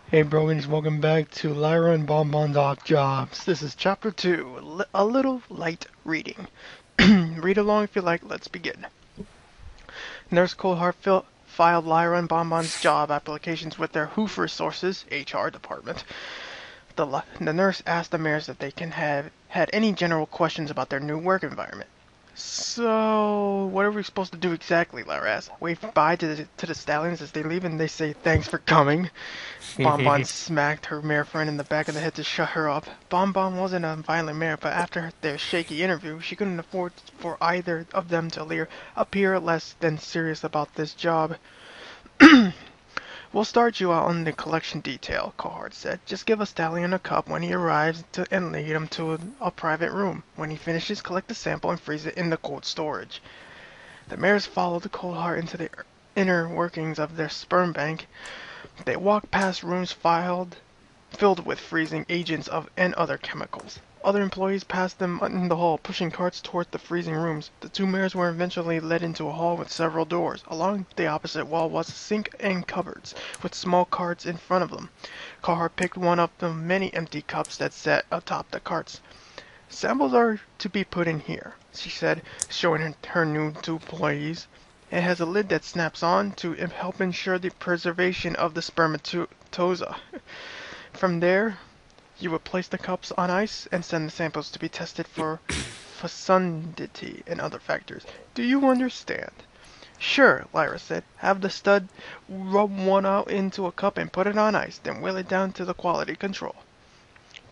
Hey Brogans, welcome back to Lyra and Bonbon's Off Jobs. This is Chapter 2, a little light reading. Read along if you like, let's begin. Nurse Coldheart filed Lyra and Bonbon's job applications with their Hoover Sources HR department. The nurse asked the mayors if they can have had any general questions about their new work environment. So, what are we supposed to do exactly? Lyra asked. Wave bye to the stallions as they leave and they say thanks for coming. Bonbon smacked her mare friend in the back of the head to shut her up. Bonbon wasn't a violent mare, but after their shaky interview, she couldn't afford for either of them to appear less than serious about this job. We'll start you out on the collection detail, Cohart said. Just give a stallion a cup when he arrives and lead him to a private room. When he finishes, collect the sample and freeze it in the cold storage. The mares followed Coldheart into the inner workings of their sperm bank. They walked past rooms filled with freezing agents and other chemicals. Other employees passed them in the hall, pushing carts toward the freezing rooms. The two mares were eventually led into a hall with several doors. Along the opposite wall was a sink and cupboards, with small carts in front of them. Carhart picked one of the many empty cups that sat atop the carts. Samples are to be put in here, she said, showing her new two employees. It has a lid that snaps on to help ensure the preservation of the spermatozoa. From there, you would place the cups on ice and send the samples to be tested for fecundity and other factors. Do you understand? Sure, Lyra said. Have the stud rub one out into a cup and put it on ice, then wheel it down to the quality control.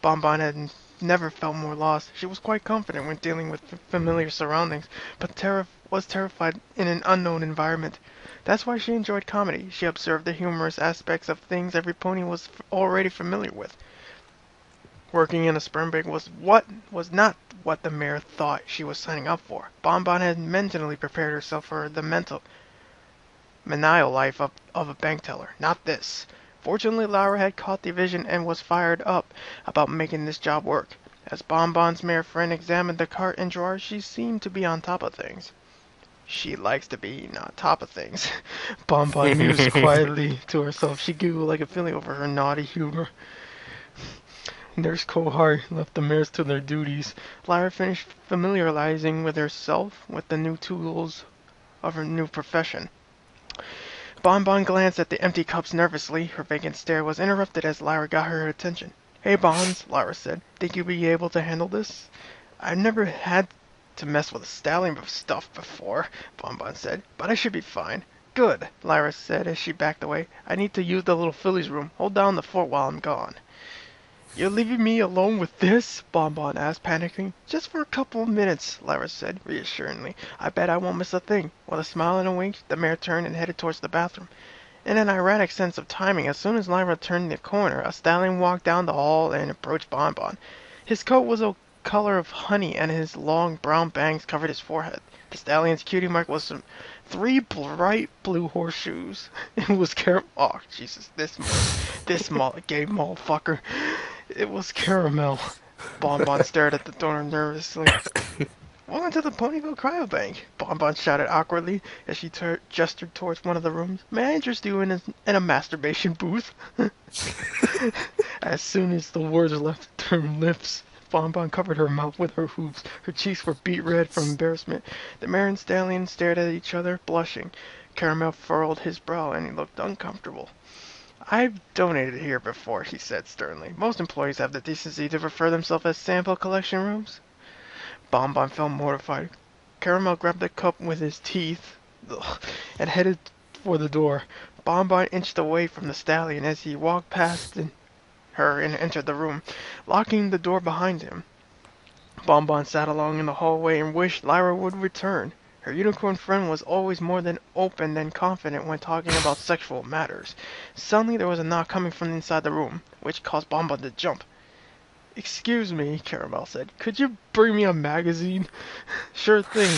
Bonbon had never felt more lost. She was quite confident when dealing with familiar surroundings, but was terrified in an unknown environment. That's why she enjoyed comedy. She observed the humorous aspects of things every pony was already familiar with. Working in a sperm bank was not what the mare thought she was signing up for. Bonbon had mentally prepared herself for the menial life of a bank teller. Not this. Fortunately, Lyra had caught the vision and was fired up about making this job work. As Bonbon's mare friend examined the cart and drawers, she seemed to be on top of things. She likes to be on top of things. Bonbon mused quietly to herself. She giggled like a filly over her naughty humor. Nurse Cohart left the mares to their duties. Lyra finished familiarizing with herself with the new tools of her new profession. Bonbon glanced at the empty cups nervously. Her vacant stare was interrupted as Lyra got her attention. Hey, Bonds, Lyra said. Think you'll be able to handle this? I've never had to mess with a stallion stuff before, Bonbon said, but I should be fine. Good, Lyra said as she backed away. I need to use the little filly's room. Hold down the fort while I'm gone. You're leaving me alone with this? Bonbon asked, panicking. Just for a couple of minutes, Lyra said, reassuringly. I bet I won't miss a thing. With a smile and a wink, the mare turned and headed towards the bathroom. In an erratic sense of timing, as soon as Lyra turned the corner, a stallion walked down the hall and approached Bonbon. His coat was a color of honey, and his long brown bangs covered his forehead. The stallion's cutie mark was some 3 bright blue horseshoes. It was oh, Jesus, this gay motherfucker. It was caramel. Bonbon stared at the donor nervously. Welcome to the Ponyville Cryobank, Bonbon shouted awkwardly as she gestured towards one of the rooms. May I interest you in a masturbation booth? As soon as the words left her lips, Bonbon covered her mouth with her hooves. Her cheeks were beet red from embarrassment. The mare and stallion stared at each other, blushing. Caramel furrowed his brow and he looked uncomfortable. I've donated here before, he said sternly. Most employees have the decency to refer themselves as sample collection rooms. Bonbon felt mortified. Caramel grabbed the cup with his teeth and headed for the door. Bonbon inched away from the stallion as he walked past her and entered the room, locking the door behind him. Bonbon sat along in the hallway and wished Lyra would return. Her unicorn friend was always more open than confident when talking about sexual matters. Suddenly there was a knock coming from inside the room, which caused Bonbon to jump. Excuse me, Caramel said. Could you bring me a magazine? Sure thing,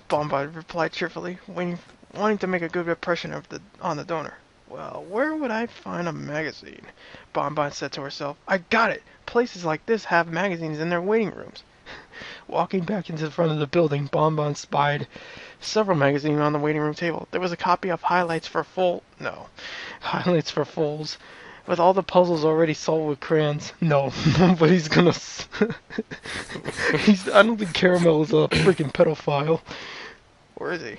Bonbon replied cheerfully, wanting to make a good impression on the donor. Well, where would I find a magazine? Bonbon said to herself. I got it! Places like this have magazines in their waiting rooms. Walking back into the front of the building, Bonbon spied several magazines on the waiting room table. There was a copy of Highlights for Fools, with all the puzzles already solved with crayons. No, nobody's gonna. I don't think Caramel is a freaking pedophile. Where is he?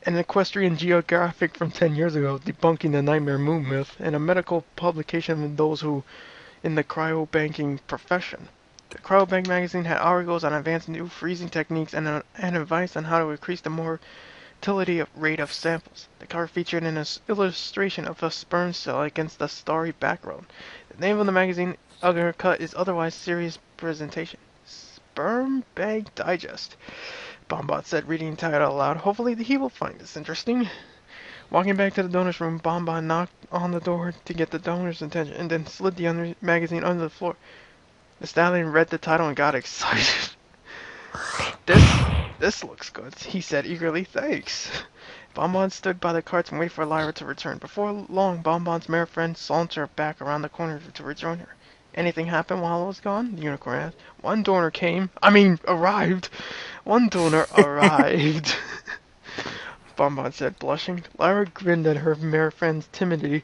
An equestrian geographic from 10 years ago debunking the Nightmare Moon myth, and a medical publication of those who in the cryobanking profession. The Cryobank magazine had articles on advanced new freezing techniques and advice on how to increase the mortality rate of samples. The cover featured an illustration of a sperm cell against a starry background. The name of the magazine undercut is otherwise serious presentation. Sperm Bank Digest. Bonbon said, reading the title aloud. Hopefully he will find this interesting. Walking back to the donor's room, Bonbon knocked on the door to get the donor's attention and then slid the magazine under the floor. The stallion read the title and got excited. This looks good, he said eagerly. Thanks. Bonbon stood by the carts and waited for Lyra to return. Before long, Bonbon's mare friend sauntered back around the corner to rejoin her. Anything happened while I was gone? The unicorn asked. Arrived. One donor arrived. Bonbon said, blushing. Lyra grinned at her mare friend's timidity.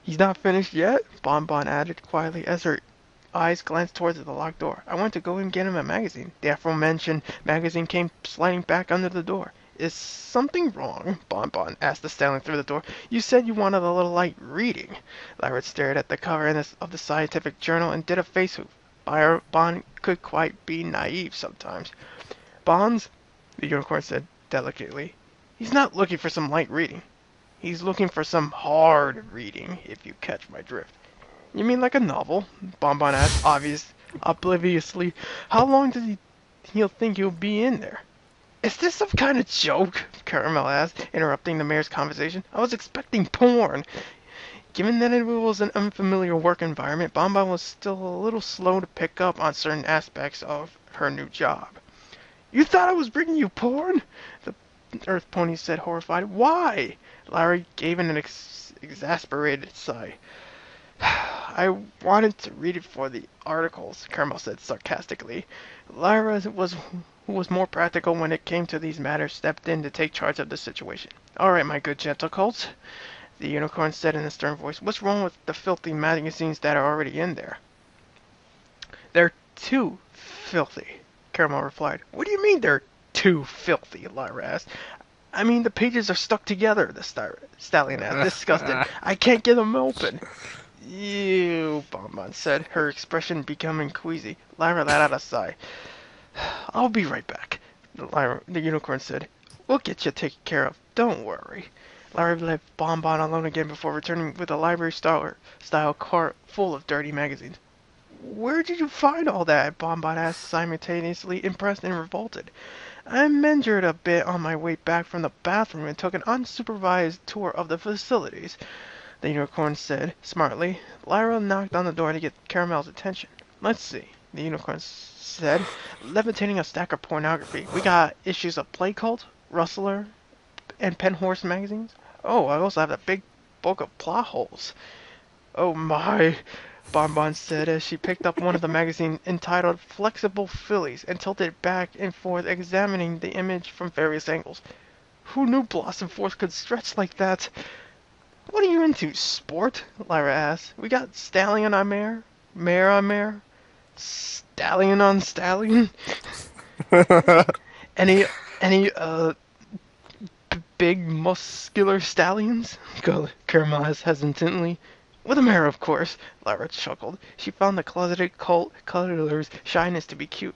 He's not finished yet? Bonbon added quietly as her eyes glanced towards the locked door. I went to go and get him a magazine. The aforementioned magazine came sliding back under the door. Is something wrong? Bonbon asked the stallion through the door. You said you wanted a little light reading. Lyra stared at the cover of the scientific journal and did a face hoop. Bon could quite be naive sometimes. Bonds? The unicorn said delicately. He's not looking for some light reading. He's looking for some hard reading, if you catch my drift. You mean like a novel? Bonbon asked, obliviously. How long does he'll think you'll be in there? Is this some kind of joke? Caramel asked, interrupting the mayor's conversation. I was expecting porn. Given that it was an unfamiliar work environment, Bonbon was still a little slow to pick up on certain aspects of her new job. You thought I was bringing you porn? The Earth Pony said, horrified. Why? Lyra gave an exasperated sigh. I wanted to read it for the articles, Caramel said sarcastically. Lyra who was more practical when it came to these matters, stepped in to take charge of the situation. All right, my good gentle colt, the unicorn said in a stern voice. What's wrong with the filthy magazines that are already in there? They're too filthy, Caramel replied. What do you mean they're too filthy? Lyra asked. I mean the pages are stuck together, the stallion asked, disgusted. I can't get them open. Ew, Bonbon said, her expression becoming queasy. Lyra let out a sigh. I'll be right back, the unicorn said. We'll get you taken care of. Don't worry. Lyra left Bonbon alone again before returning with a library-style cart full of dirty magazines. Where did you find all that? Bonbon asked, simultaneously impressed and revolted. I measured a bit on my way back from the bathroom and took an unsupervised tour of the facilities, the unicorn said smartly. Lyra knocked on the door to get Caramel's attention. Let's see, the unicorn said, levitating a stack of pornography. We got issues of Play Cult, Rustler, and Penhorse magazines. Oh, I also have a big book of plot holes. Oh my, Bonbon said as she picked up one of the magazines entitled Flexible Fillies and tilted it back and forth, examining the image from various angles. Who knew Blossom Force could stretch like that? What are you into, sport? Lyra asked. We got stallion on mare, mare on mare, stallion on stallion. Any big muscular stallions? Caramel asked hesitantly. With a mare, of course, Lyra chuckled. She found the closeted cult cuddler's shyness to be cute.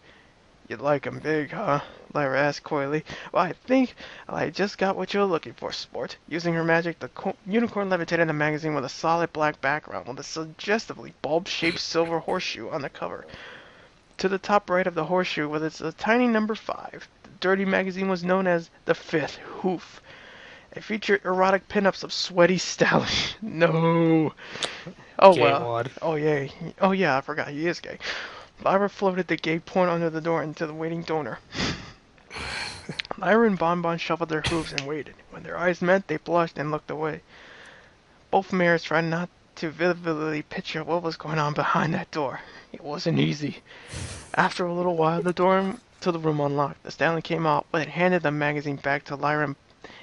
You'd like 'em big, huh? Lyra asked coyly. Well, I think I just got what you're looking for, sport. Using her magic, the unicorn levitated the magazine with a solid black background with a suggestively bulb-shaped silver horseshoe on the cover. To the top right of the horseshoe was a tiny number 5. The dirty magazine was known as The Fifth Hoof. It featured erotic pinups of sweaty stallion. No. Oh, well. Oh, yeah. Oh, yeah, I forgot. He is gay. Lyra floated the gay porn under the door into the waiting donor. Lyra and Bonbon shuffled their hooves and waited. When their eyes met, they blushed and looked away. Both mares tried not to vividly picture what was going on behind that door. It wasn't easy. After a little while, the door to the room unlocked. The stallion came out and handed the magazine back to Lyra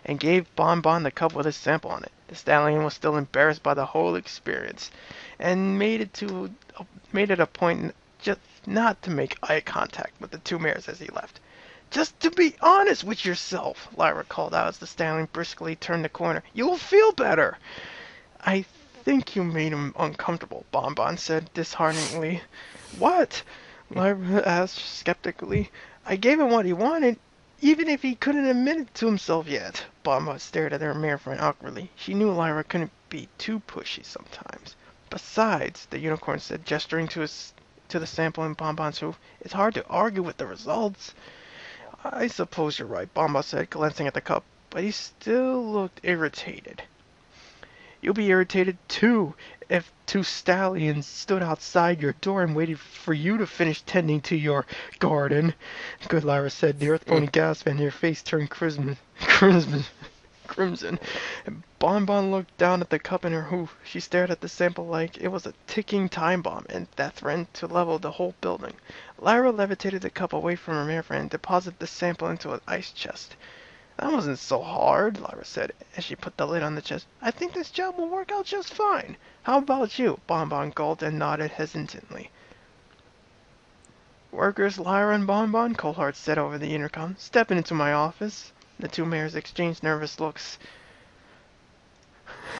and gave Bon Bon the cup with a sample on it. The stallion was still embarrassed by the whole experience and made it a point just not to make eye contact with the two mares as he left. Just to be honest with yourself, Lyra called out as the stallion briskly turned the corner. You'll feel better. I think you made him uncomfortable, Bon Bon said dishearteningly. What? Lyra asked skeptically. I gave him what he wanted, even if he couldn't admit it to himself yet. Bon Bon stared at her mare friend awkwardly. She knew Lyra couldn't be too pushy sometimes. Besides, the unicorn said, gesturing to the sample in Bon Bon's hoof, it's hard to argue with the results. I suppose you're right, Bon Bon said, glancing at the cup, but he still looked irritated. You'll be irritated too if two stallions stood outside your door and waited for you to finish tending to your garden. Good, Lyra said. The earth pony gasped and her face turned crimson. Bon Bon looked down at the cup in her hoof. She stared at the sample like it was a ticking time bomb and that threatened to level the whole building. Lyra levitated the cup away from her mare friend and deposited the sample into an ice chest. That wasn't so hard, Lyra said, as she put the lid on the chest. I think this job will work out just fine. How about you? Bon Bon gulped and nodded hesitantly. Workers, Lyra and Bon Bon, Coldheart said over the intercom. Step into my office. The two mares exchanged nervous looks.